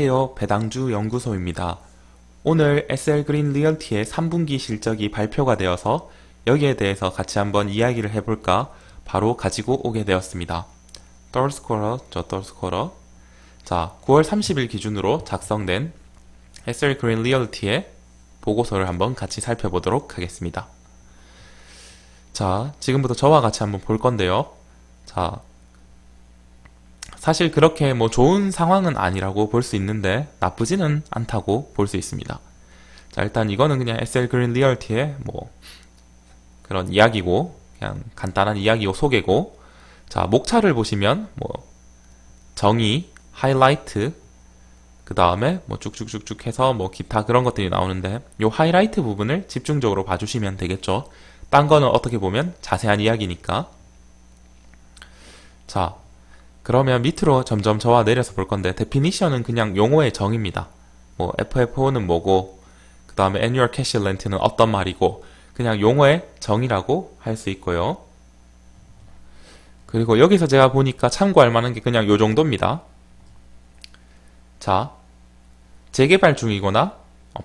안녕하세요. 배당주 연구소입니다. 오늘 SL그린 리얼티의 3분기 실적이 발표가 되어서 여기에 대해서 같이 한번 이야기를 해볼까 바로 가지고 오게 되었습니다. Third quarter. 자, 9월 30일 기준으로 작성된 SL그린 리얼티의 보고서를 한번 같이 살펴보도록 하겠습니다. 자, 지금부터 저와 같이 한번 볼 건데요. 자, 사실 그렇게 좋은 상황은 아니라고 볼 수 있는데 나쁘지는 않다고 볼 수 있습니다. 자, 일단 이거는 그냥 SL그린 리얼티의 그런 이야기고, 그냥 간단한 이야기고 소개고, 자, 목차를 보시면 정의, 하이라이트, 그 다음에 쭉쭉쭉쭉 해서 기타 그런 것들이 나오는데, 요 하이라이트 부분을 집중적으로 봐주시면 되겠죠. 딴 거는 어떻게 보면 자세한 이야기니까. 자, 그러면 밑으로 점점 저와 내려서 볼 건데, 데피니션은 그냥 용어의 정의입니다. FFO는 뭐고, 그 다음에 Annual Cash Rent는 어떤 말이고, 그냥 용어의 정의라고 할 수 있고요. 그리고 여기서 제가 보니까 참고할 만한 게 그냥 요 정도입니다. 자, 재개발 중이거나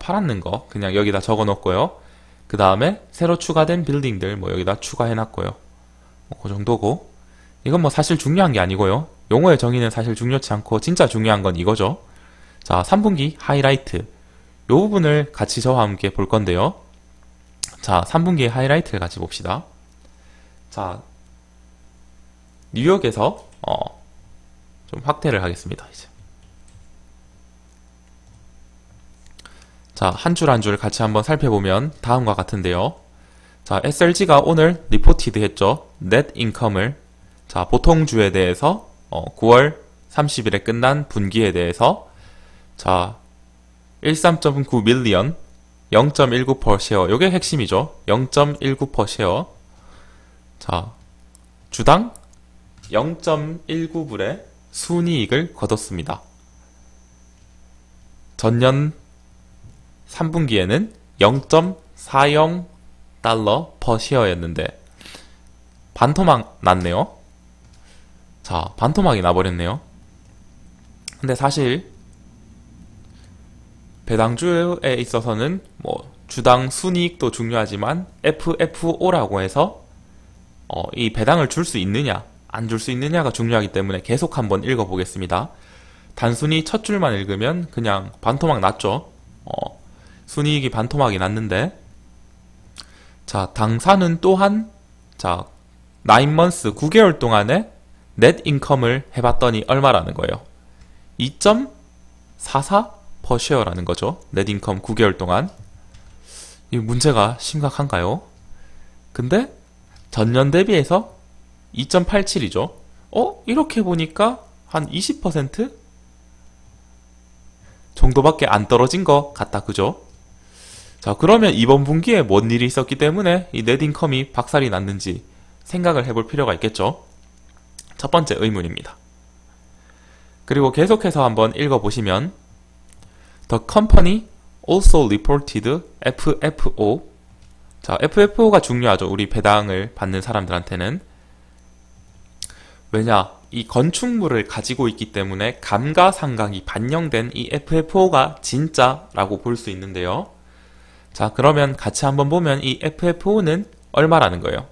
팔았는 거 그냥 여기다 적어 놓고요. 그 다음에 새로 추가된 빌딩들 여기다 추가해 놨고요. 그 정도고, 이건 사실 중요한 게 아니고요. 용어의 정의는 사실 중요치 않고 진짜 중요한 건 이거죠. 자, 3분기 하이라이트, 요 부분을 같이 저와 함께 볼 건데요. 자, 3분기의 하이라이트를 같이 봅시다. 자, 뉴욕에서 좀 확대를 하겠습니다. 이제. 자, 한 줄 한 줄 같이 한번 살펴보면 다음과 같은데요. 자, SLG가 오늘 리포티드 했죠. net income을, 자, 보통주에 대해서 9월 30일에 끝난 분기에 대해서, 자, 13.9 밀리언, 0.19% 쉐어, 요게 핵심이죠. 0.19% 쉐어. 자, 주당 0.19불의 순이익을 거뒀습니다. 전년 3분기에는 0.40달러 per 쉐어였는데 반토막 났네요. 자, 반토막이 나버렸네요. 근데 사실 배당주에 있어서는 주당 순이익도 중요하지만 FFO라고 해서 이 배당을 줄 수 있느냐 안 줄 수 있느냐가 중요하기 때문에 계속 한번 읽어보겠습니다. 단순히 첫 줄만 읽으면 그냥 반토막 났죠. 순이익이 반토막이 났는데, 자, 당사는 또한, 자, 9months 9개월 동안에 net income을 해봤더니 얼마라는 거예요? 2.44 per share라는 거죠. net income 9개월 동안. 이 문제가 심각한가요? 근데 전년 대비해서 2.87이죠. 이렇게 보니까 한 20% 정도밖에 안 떨어진 것 같다, 그죠? 자, 그러면 이번 분기에 뭔 일이 있었기 때문에 이 넷인컴이 박살이 났는지 생각을 해볼 필요가 있겠죠. 첫 번째 의문입니다. 그리고 계속해서 한번 읽어보시면 The company also reported FFO. 자, FFO가 중요하죠. 우리 배당을 받는 사람들한테는. 왜냐? 이 건축물을 가지고 있기 때문에 감가상각이 반영된 이 FFO가 진짜라고 볼 수 있는데요. 자, 그러면 같이 한번 보면 이 FFO는 얼마라는 거예요?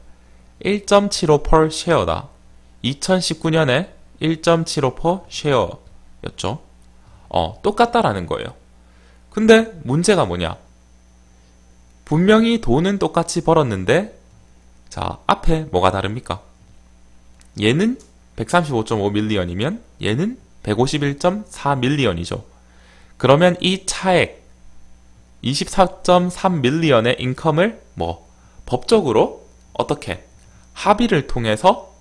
1.75 per share다. 2019년에 1.75 per share였죠. 똑같다라는 거예요. 근데 문제가 뭐냐? 분명히 돈은 똑같이 벌었는데, 자, 앞에 뭐가 다릅니까? 얘는 135.5 밀리언이면 얘는 151.4 밀리언이죠. 그러면 이 차액 24.3 밀리언의 인컴을 법적으로 어떻게 합의를 통해서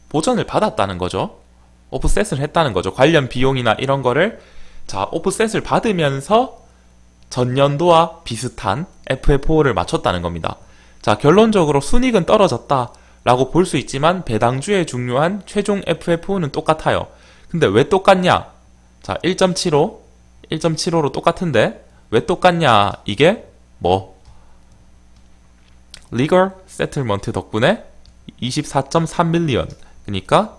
보전을 받았다는 거죠. 오프셋을 했다는 거죠. 관련 비용이나 이런 거를, 자, 오프셋을 받으면서 전년도와 비슷한 FFO를 맞췄다는 겁니다. 자, 결론적으로 순이익은 떨어졌다 라고 볼 수 있지만 배당주의 중요한 최종 FFO는 똑같아요. 근데 왜 똑같냐? 자, 1.75로 똑같은데 왜 똑같냐? 이게 legal settlement 덕분에 24.3 밀리언, 그러니까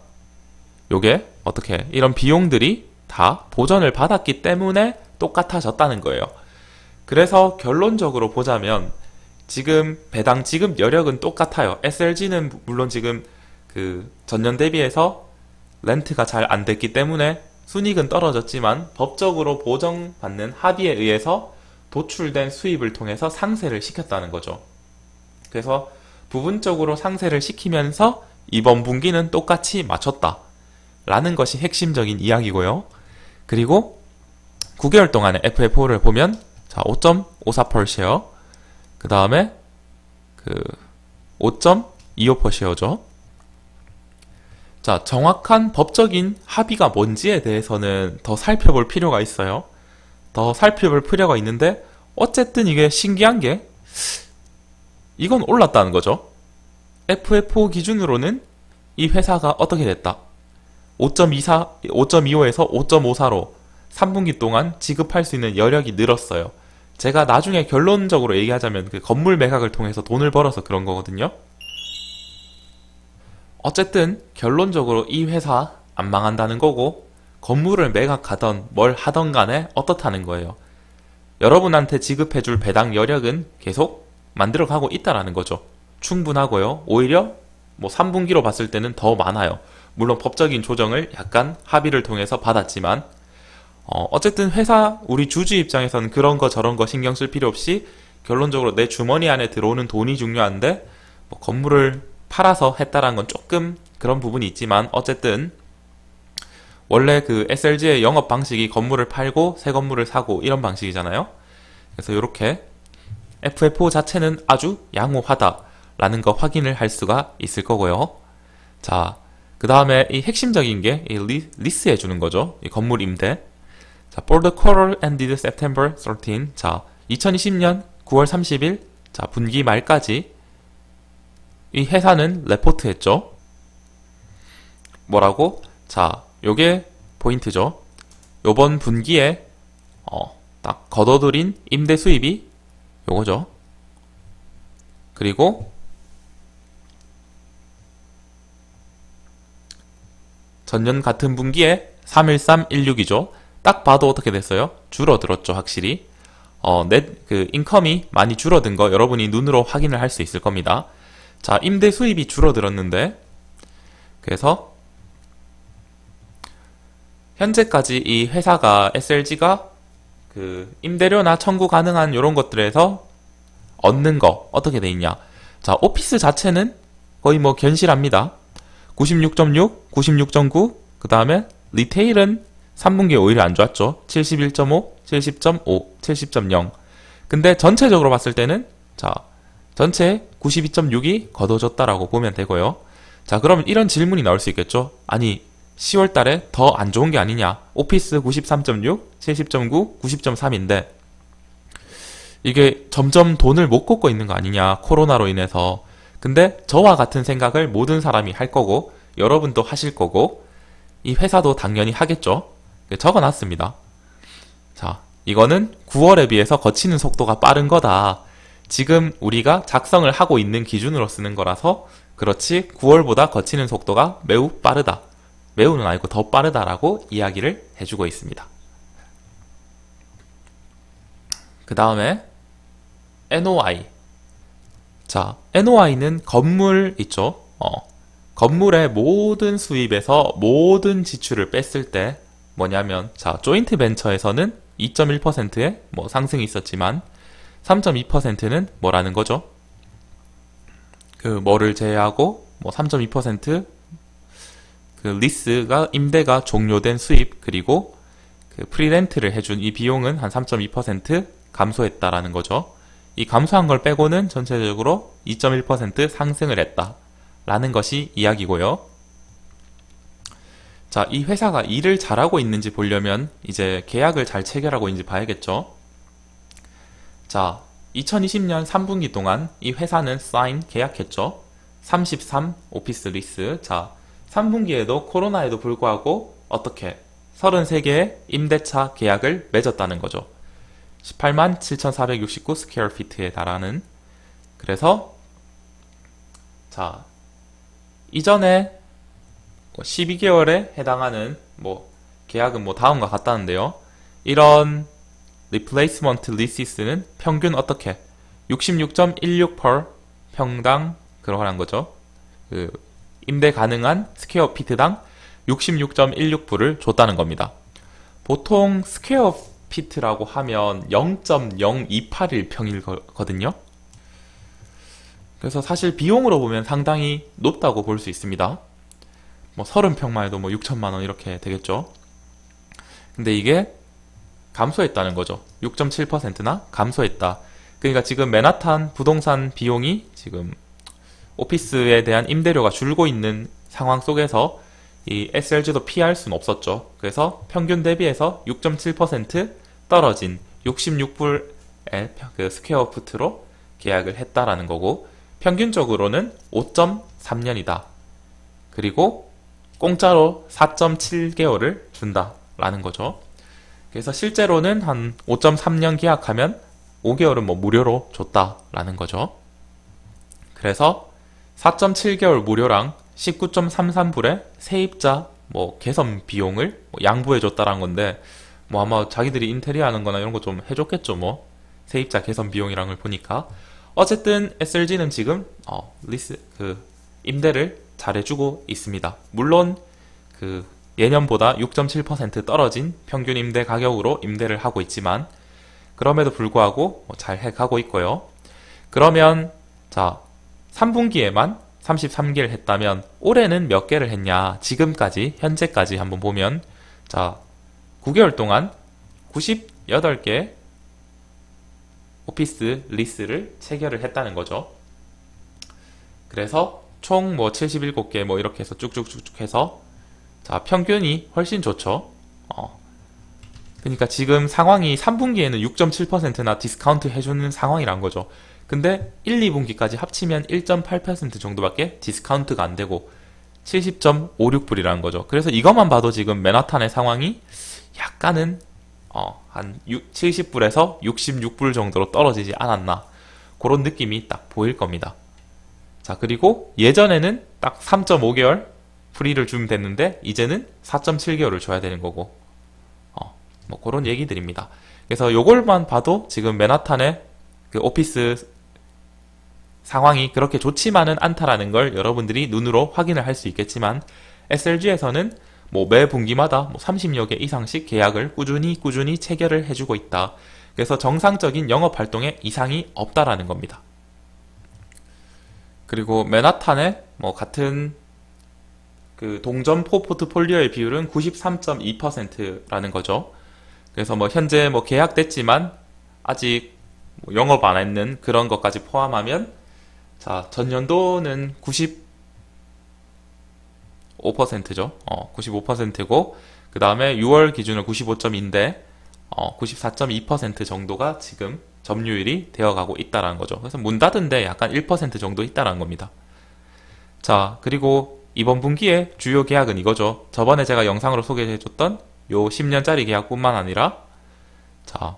요게 어떻게 이런 비용들이 다 보전을 받았기 때문에 똑같아졌다는 거예요. 그래서 결론적으로 보자면 지금 배당 지급 여력은 똑같아요. SLG는 물론 지금 그 전년 대비해서 렌트가 잘 안 됐기 때문에 순이익은 떨어졌지만 법적으로 보정받는 합의에 의해서 도출된 수입을 통해서 상세를 시켰다는 거죠. 그래서 부분적으로 상세를 시키면서 이번 분기는 똑같이 맞췄다 라는 것이 핵심적인 이야기고요. 그리고 9개월 동안의 FFO를 보면 자 5.54%쉐어 그 다음에 그 5.25%쉐어죠. 자, 정확한 법적인 합의가 뭔지에 대해서는 더 살펴볼 필요가 있어요. 더 살펴볼 필요가 있는데 어쨌든 이게 신기한 게 이건 올랐다는 거죠. FFO 기준으로는 이 회사가 어떻게 됐다. 5.25에서 5.54로 3분기 동안 지급할 수 있는 여력이 늘었어요. 제가 나중에 결론적으로 얘기하자면 그 건물 매각을 통해서 돈을 벌어서 그런 거거든요. 어쨌든 결론적으로 이 회사 안 망한다는 거고 건물을 매각하던 뭘 하던 간에 어떻다는 거예요. 여러분한테 지급해줄 배당 여력은 계속 만들어가고 있다라는 거죠. 충분하고요. 오히려 뭐 3분기로 봤을 때는 더 많아요. 물론 법적인 조정을 약간 합의를 통해서 받았지만 어쨌든 회사 우리 주주 입장에서는 그런 거 저런 거 신경 쓸 필요 없이 결론적으로 내 주머니 안에 들어오는 돈이 중요한데 뭐 건물을 팔아서 했다라는 건 조금 그런 부분이 있지만 어쨌든 원래 그 SLG의 영업 방식이 건물을 팔고 새 건물을 사고 이런 방식이잖아요. 그래서 이렇게 FFO 자체는 아주 양호하다라는 거 확인을 할 수가 있을 거고요. 자, 그 다음에 이 핵심적인 게 이 리스해 주는 거죠. 이 건물 임대. 자, for the quarter ended September 13. 자, 2020년 9월 30일 자, 분기 말까지 이 회사는 레포트 했죠. 뭐라고? 자, 요게 포인트죠. 요번 분기에 딱 걷어들인 임대 수입이 요거죠. 그리고 전년 같은 분기에 31316이죠. 딱 봐도 어떻게 됐어요? 줄어들었죠, 확실히. 넷 그 인컴이 많이 줄어든 거 여러분이 눈으로 확인을 할 수 있을 겁니다. 자, 임대 수입이 줄어들었는데 그래서 현재까지 이 회사가 SLG가 그 임대료나 청구 가능한 이런 것들에서 얻는 거 어떻게 돼 있냐. 자, 오피스 자체는 거의 뭐 견실합니다. 96.6, 96.9, 그 다음에 리테일은 3분기에 오히려 안 좋았죠. 71.5, 70.5, 70.0. 근데 전체적으로 봤을 때는 자, 전체 92.6이 거둬졌다라고 보면 되고요. 자, 그러면 이런 질문이 나올 수 있겠죠. 아니, 10월 달에 더 안 좋은 게 아니냐. 오피스 93.6, 70.9, 90.3인데 이게 점점 돈을 못 걷고 있는 거 아니냐. 코로나로 인해서. 근데 저와 같은 생각을 모든 사람이 할 거고 여러분도 하실 거고 이 회사도 당연히 하겠죠. 적어놨습니다. 자, 이거는 9월에 비해서 거치는 속도가 빠른 거다. 지금 우리가 작성을 하고 있는 기준으로 쓰는 거라서 그렇지 9월보다 거치는 속도가 매우 빠르다. 매우는 아니고 더 빠르다라고 이야기를 해주고 있습니다. 그 다음에 NOI. 자, NOI는 건물 있죠. 건물의 모든 수입에서 모든 지출을 뺐을 때 뭐냐면 자, 조인트 벤처에서는 2.1%의 뭐 상승이 있었지만 3.2%는 뭐라는 거죠? 그 뭐를 제외하고 뭐 3.2% 그 리스가 임대가 종료된 수입 그리고 그 프리렌트를 해준 이 비용은 한 3.2% 감소했다라는 거죠. 이 감소한 걸 빼고는 전체적으로 2.1% 상승을 했다라는 것이 이야기고요. 자, 이 회사가 일을 잘하고 있는지 보려면 이제 계약을 잘 체결하고 있는지 봐야겠죠. 자, 2020년 3분기 동안 이 회사는 사인 계약했죠. 33 오피스 리스. 자, 3분기에도 코로나에도 불구하고 어떻게 33개의 임대차 계약을 맺었다는 거죠. 18만 7,469 스퀘어 피트에 달하는. 그래서 자, 이전에 12개월에 해당하는 뭐 계약은 뭐 다음과 같다는데요. 이런 replacement leases는 평균 어떻게 66.16 평당 그러한 거죠. 그 임대 가능한 스퀘어 피트당 66.16불을 줬다는 겁니다. 보통 스퀘어 피트라고 하면 0.0281평이거든요. 그래서 사실 비용으로 보면 상당히 높다고 볼 수 있습니다. 뭐 30평만 해도 뭐 6천만원 이렇게 되겠죠. 근데 이게 감소했다는 거죠. 6.7%나 감소했다. 그러니까 지금 맨하탄 부동산 비용이 지금 오피스에 대한 임대료가 줄고 있는 상황 속에서 이 SLG도 피할 수는 없었죠. 그래서 평균 대비해서 6.7% 떨어진 66불의 그 스퀘어 푸트로 계약을 했다라는 거고, 평균적으로는 5.3년이다. 그리고 공짜로 4.7개월을 준다라는 거죠. 그래서 실제로는 한 5.3년 계약하면 5개월은 뭐 무료로 줬다라는 거죠. 그래서 4.7개월 무료랑 19.33불의 세입자 뭐 개선 비용을 양보해 줬다라는 건데, 뭐 아마 자기들이 인테리어 하는 거나 이런 거 좀 해줬겠죠. 뭐 세입자 개선 비용이라는 걸 보니까. 어쨌든 SLG는 지금 임대를 잘해주고 있습니다. 물론 그 예년보다 6.7% 떨어진 평균 임대 가격으로 임대를 하고 있지만, 그럼에도 불구하고 잘 해가고 있고요. 그러면 자 3분기에만 33개를 했다면 올해는 몇 개를 했냐, 지금까지 현재까지 한번 보면 자 9개월 동안 98개 오피스 리스를 체결을 했다는 거죠. 그래서 총 뭐 77개 뭐 이렇게 해서 쭉쭉쭉쭉 해서 자 평균이 훨씬 좋죠. 그러니까 지금 상황이 3분기에는 6.7%나 디스카운트 해주는 상황이란 거죠. 근데 1, 2분기까지 합치면 1.8% 정도밖에 디스카운트가 안 되고 70.56불이라는 거죠. 그래서 이것만 봐도 지금 맨하탄의 상황이 약간은 한 70불에서 66불 정도로 떨어지지 않았나, 그런 느낌이 딱 보일 겁니다. 자, 그리고 예전에는 딱 3.5개월 프리를 주면 됐는데 이제는 4.7개월을 줘야 되는 거고, 뭐 그런 얘기들입니다. 그래서 요걸만 봐도 지금 맨하탄의 그 오피스 상황이 그렇게 좋지만은 않다라는 걸 여러분들이 눈으로 확인을 할 수 있겠지만, SLG에서는 뭐 매 분기마다 뭐 30여 개 이상씩 계약을 꾸준히 체결을 해주고 있다. 그래서 정상적인 영업 활동에 이상이 없다라는 겁니다. 그리고 맨하탄의 뭐 같은 그 동점포 포트폴리오의 비율은 93.2%라는 거죠. 그래서 뭐 현재 뭐 계약됐지만 아직 뭐 영업 안 했는 그런 것까지 포함하면 자 전년도는 95%죠. 95%고 그 다음에 6월 기준으로 95.2인데 94.2% 정도가 지금 점유율이 되어가고 있다라는 거죠. 그래서 문 닫은데 약간 1% 정도 있다라는 겁니다. 자, 그리고 이번 분기에 주요 계약은 이거죠. 저번에 제가 영상으로 소개해줬던 요 10년짜리 계약뿐만 아니라 자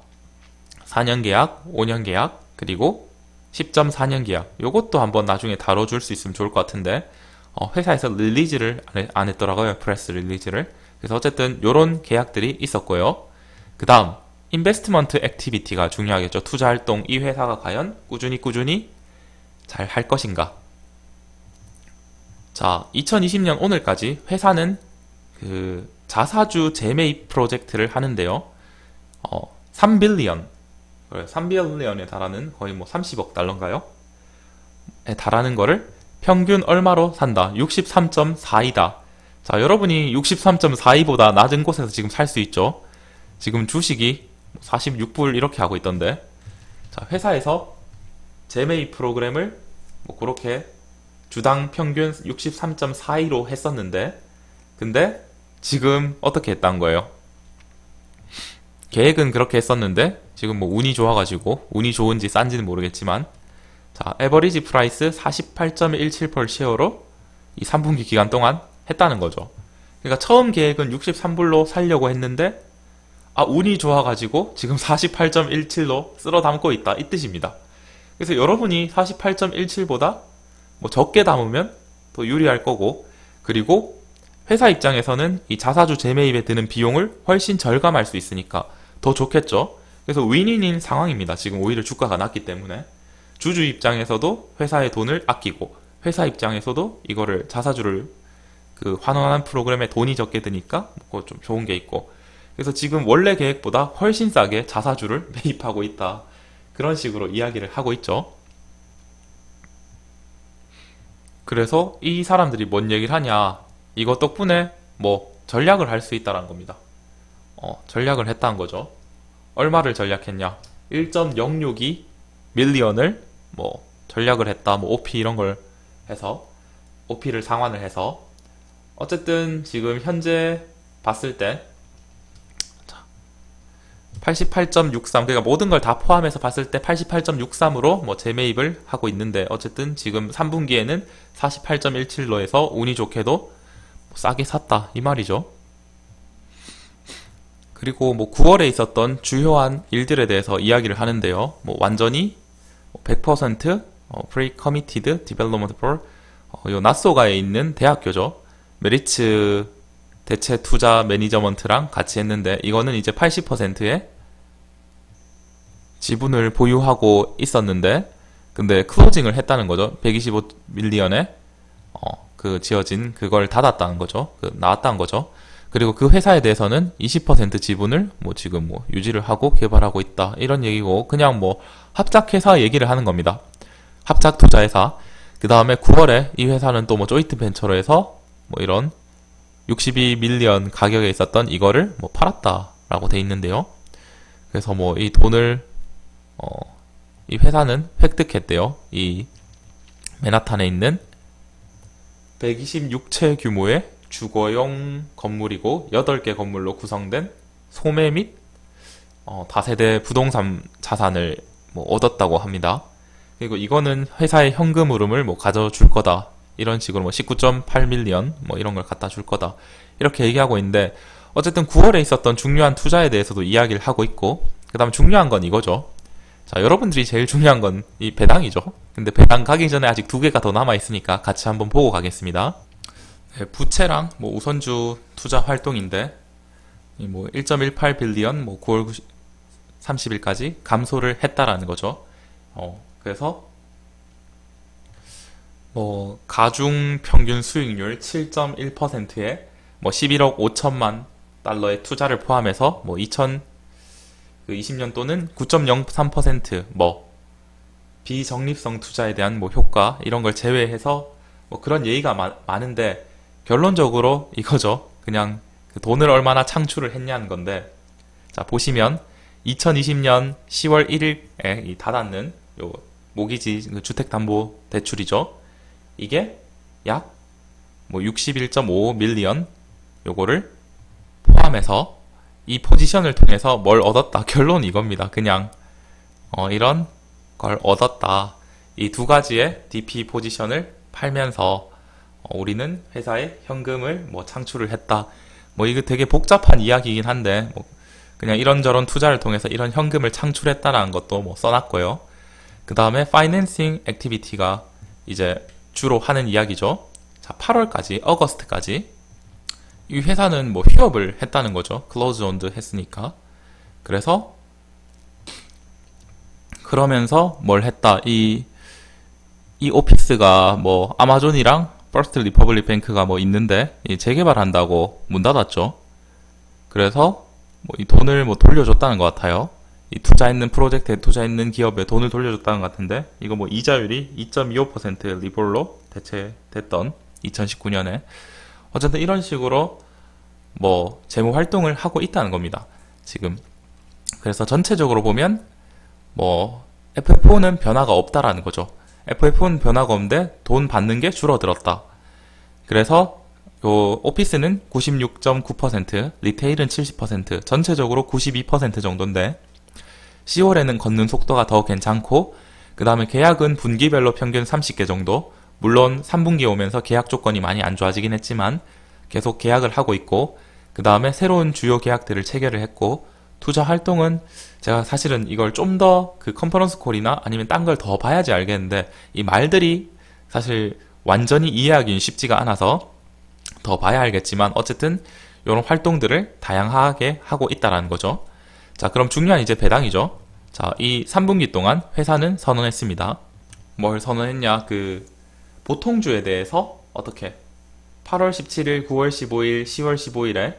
4년 계약, 5년 계약, 그리고 10.4년 계약, 요것도 한번 나중에 다뤄줄 수 있으면 좋을 것 같은데 회사에서 릴리즈를 안 했더라고요. 프레스 릴리즈를. 그래서 어쨌든 요런 계약들이 있었고요. 그 다음 인베스트먼트 액티비티가 중요하겠죠. 투자 활동, 이 회사가 과연 꾸준히 잘 할 것인가. 자, 2020년 오늘까지 회사는 그 자사주 재매입 프로젝트를 하는데요. 3빌리언 3빌리언에 달하는 거의 뭐 30억 달러인가요? 에 달하는 거를 평균 얼마로 산다? 63.42다. 자, 여러분이 63.42보다 낮은 곳에서 지금 살 수 있죠. 지금 주식이 46불 이렇게 하고 있던데, 자, 회사에서 재매입 프로그램을 뭐 그렇게 주당 평균 63.42로 했었는데, 근데 지금 어떻게 했다는 거예요? 계획은 그렇게 했었는데 지금 뭐 운이 좋아가지고, 운이 좋은지 싼지는 모르겠지만, 자, 에버리지 프라이스 48.17% 쉐어로 이 3분기 기간 동안 했다는 거죠. 그러니까 처음 계획은 63불로 살려고 했는데 운이 좋아가지고 지금 48.17로 쓸어 담고 있다, 이 뜻입니다. 그래서 여러분이 48.17보다 뭐 적게 담으면 더 유리할 거고, 그리고 회사 입장에서는 이 자사주 재매입에 드는 비용을 훨씬 절감할 수 있으니까 더 좋겠죠. 그래서 윈윈인 상황입니다. 지금 오히려 주가가 낮기 때문에 주주 입장에서도 회사의 돈을 아끼고 회사 입장에서도 이거를 자사주를 그 환원하는 프로그램에 돈이 적게 드니까 뭐 좀 좋은 게 있고, 그래서 지금 원래 계획보다 훨씬 싸게 자사주를 매입하고 있다. 그런 식으로 이야기를 하고 있죠. 그래서 이 사람들이 뭔 얘기를 하냐, 이거 덕분에 뭐 전략을 할 수 있다는 겁니다. 전략을 했다는 거죠. 얼마를 전략했냐, 1.062 밀리언을 뭐 전략을 했다, 뭐 OP 이런 걸 해서 OP를 상환을 해서 어쨌든 지금 현재 봤을 때 88.63, 그러니까 모든 걸 다 포함해서 봤을 때 88.63으로 뭐 재매입을 하고 있는데, 어쨌든 지금 3분기에는 48.17로 해서 운이 좋게도 싸게 샀다 이 말이죠. 그리고 뭐 9월에 있었던 주요한 일들에 대해서 이야기를 하는데요. 뭐 완전히 100% Pre-Committed Development for 요 나소가에 있는 대학교죠. 메리츠 대체 투자 매니저먼트랑 같이 했는데, 이거는 이제 80%의 지분을 보유하고 있었는데, 근데 클로징을 했다는 거죠. 125 밀리언에 그 지어진 그걸 닫았다는 거죠. 나왔다는 거죠. 그리고 그 회사에 대해서는 20% 지분을 뭐 지금 뭐 유지를 하고 개발하고 있다 이런 얘기고, 그냥 뭐 합작회사 얘기를 하는 겁니다. 합작 투자회사. 그 다음에 9월에 이 회사는 또 뭐 조이트 벤처로 해서 뭐 이런 62 밀리언 가격에 있었던 이거를 뭐 팔았다라고 돼 있는데요. 그래서 뭐 이 돈을 이 회사는 획득했대요. 이 맨하탄에 있는 126채 규모의 주거용 건물이고 8개 건물로 구성된 소매 및 다세대 부동산 자산을 뭐 얻었다고 합니다. 그리고 이거는 회사의 현금 흐름을 뭐 가져줄 거다. 이런 식으로 뭐 19.8 밀리언 뭐 이런 걸 갖다 줄 거다. 이렇게 얘기하고 있는데, 어쨌든 9월에 있었던 중요한 투자에 대해서도 이야기를 하고 있고, 그 다음 중요한 건 이거죠. 자, 여러분들이 제일 중요한 건 이 배당이죠. 근데 배당 가기 전에 아직 2개가 더 남아 있으니까 같이 한번 보고 가겠습니다. 네, 부채랑 뭐 우선주 투자 활동인데, 뭐 1.18 빌리언 뭐 9월 30일까지 감소를 했다라는 거죠. 그래서 뭐 가중 평균 수익률 7.1%에 뭐 11억 5천만 달러의 투자를 포함해서 뭐 2020년도는 9.03%뭐 비적립성 투자에 대한 뭐 효과 이런 걸 제외해서 뭐 그런 얘기가 많은데, 결론적으로 이거죠. 그냥 그 돈을 얼마나 창출을 했냐는 건데, 자 보시면 2020년 10월 1일에 이 닫았는 요 모기지 주택담보대출이죠. 이게 약 뭐 61.5 밀리언 요거를 포함해서 이 포지션을 통해서 뭘 얻었다. 결론 이겁니다. 그냥 이런 걸 얻었다. 이 두 가지의 DP 포지션을 팔면서 우리는 회사에 현금을 뭐 창출을 했다. 뭐 이거 되게 복잡한 이야기이긴 한데, 뭐 그냥 이런저런 투자를 통해서 이런 현금을 창출했다라는 것도 뭐 써놨고요. 그 다음에 파이낸싱 액티비티가 이제 주로 하는 이야기죠. 자, 8월까지, 어거스트까지 이 회사는 뭐 휴업을 했다는 거죠. 클로즈 온드 했으니까. 그래서 그러면서 뭘 했다. 이 오피스가 뭐 아마존이랑 퍼스트 리퍼블릭 뱅크가 뭐 있는데 재개발한다고 문 닫았죠. 그래서 뭐 이 돈을 뭐 돌려줬다는 것 같아요. 이 투자했는 프로젝트에 투자했는 기업에 돈을 돌려줬다는 것 같은데, 이거 뭐 이자율이 2.25% 리볼로 대체됐던 2019년에 어쨌든 이런 식으로 뭐 재무 활동을 하고 있다는 겁니다. 지금. 그래서 전체적으로 보면 뭐 FFO는 변화가 없다라는 거죠. FFO는 변화가 없는데 돈 받는 게 줄어들었다. 그래서 요 오피스는 96.9%, 리테일은 70%, 전체적으로 92% 정도인데 10월에는 걷는 속도가 더 괜찮고, 그 다음에 계약은 분기별로 평균 30개 정도, 물론 3분기에 오면서 계약 조건이 많이 안 좋아지긴 했지만 계속 계약을 하고 있고, 그 다음에 새로운 주요 계약들을 체결을 했고, 투자 활동은 제가 사실은 이걸 좀 더 그 컨퍼런스 콜이나 아니면 딴 걸 더 봐야지 알겠는데, 이 말들이 사실 완전히 이해하기는 쉽지가 않아서 더 봐야 알겠지만 어쨌든 이런 활동들을 다양하게 하고 있다는 거죠. 자, 그럼 중요한 이제 배당이죠. 자, 이 3분기 동안 회사는 선언했습니다. 뭘 선언했냐? 보통주에 대해서 어떻게 8월 17일, 9월 15일, 10월 15일에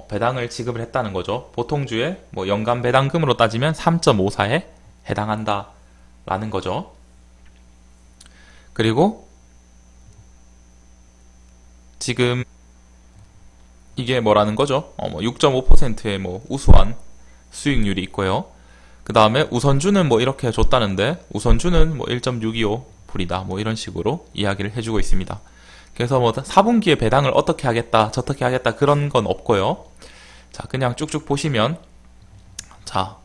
배당을 지급을 했다는 거죠. 보통주의 연간 배당금으로 따지면 3.54에 해당한다라는 거죠. 그리고 지금 이게 뭐라는 거죠? 6.5%의 우수한 수익률이 있고요. 그 다음에 우선주는 이렇게 줬다는데, 우선주는 1.625불이다 이런 식으로 이야기를 해주고 있습니다. 그래서 4분기에 배당을 어떻게 하겠다 저떻게 하겠다 그런 건 없고요. 자, 그냥 쭉쭉 보시면, 자,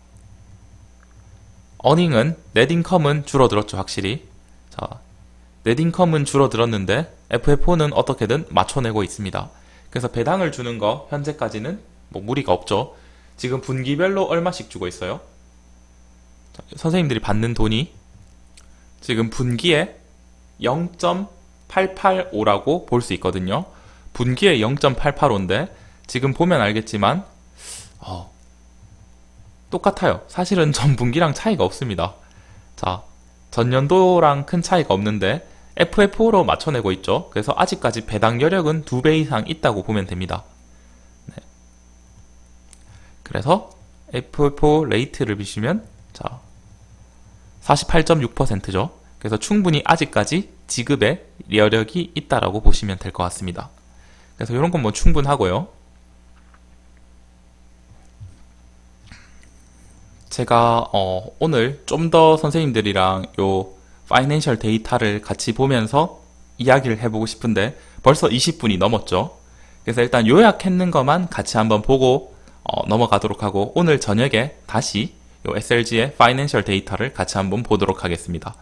어닝은, 넷인컴은 줄어들었죠, 확실히. 자, 넷인컴은 줄어들었는데 FFO는 어떻게든 맞춰내고 있습니다. 그래서 배당을 주는 거 현재까지는 무리가 없죠. 지금 분기별로 얼마씩 주고 있어요? 자, 선생님들이 받는 돈이 지금 분기에 0.885라고 볼 수 있거든요. 분기에 0.885인데 지금 보면 알겠지만 똑같아요. 사실은 전분기랑 차이가 없습니다. 자, 전년도랑 큰 차이가 없는데 FFO로 맞춰내고 있죠. 그래서 아직까지 배당 여력은 2배 이상 있다고 보면 됩니다. 네. 그래서 FFO 레이트를 비시면, 자, 48.6%죠. 그래서 충분히 아직까지 지급에 여력이 있다라고 보시면 될 것 같습니다. 그래서 이런 건 충분하고요. 제가 오늘 좀 더 선생님들이랑 요 파이낸셜 데이터를 같이 보면서 이야기를 해보고 싶은데 벌써 20분이 넘었죠. 그래서 일단 요약했는 것만 같이 한번 보고 넘어가도록 하고, 오늘 저녁에 다시 요 SLG의 파이낸셜 데이터를 같이 한번 보도록 하겠습니다.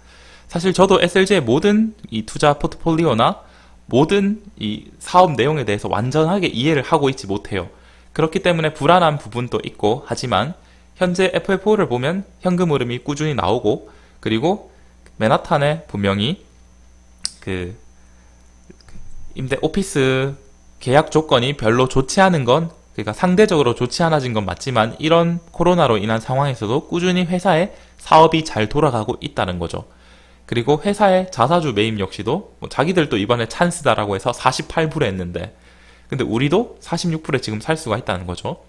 사실 저도 SLG의 모든 이 투자 포트폴리오나 모든 이 사업 내용에 대해서 완전하게 이해를 하고 있지 못해요. 그렇기 때문에 불안한 부분도 있고, 하지만 현재 FFO를 보면 현금 흐름이 꾸준히 나오고, 그리고 맨하탄에 분명히 임대 오피스 계약 조건이 별로 좋지 않은 건, 그러니까 상대적으로 좋지 않아진 건 맞지만 이런 코로나로 인한 상황에서도 꾸준히 회사의 사업이 잘 돌아가고 있다는 거죠. 그리고 회사의 자사주 매입 역시도 자기들도 이번에 찬스다라고 해서 48불에 했는데, 근데 우리도 46불에 지금 살 수가 있다는 거죠.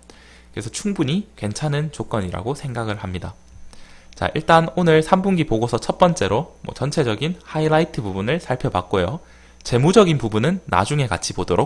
그래서 충분히 괜찮은 조건이라고 생각을 합니다. 자, 일단 오늘 3분기 보고서 첫 번째로 전체적인 하이라이트 부분을 살펴봤고요. 재무적인 부분은 나중에 같이 보도록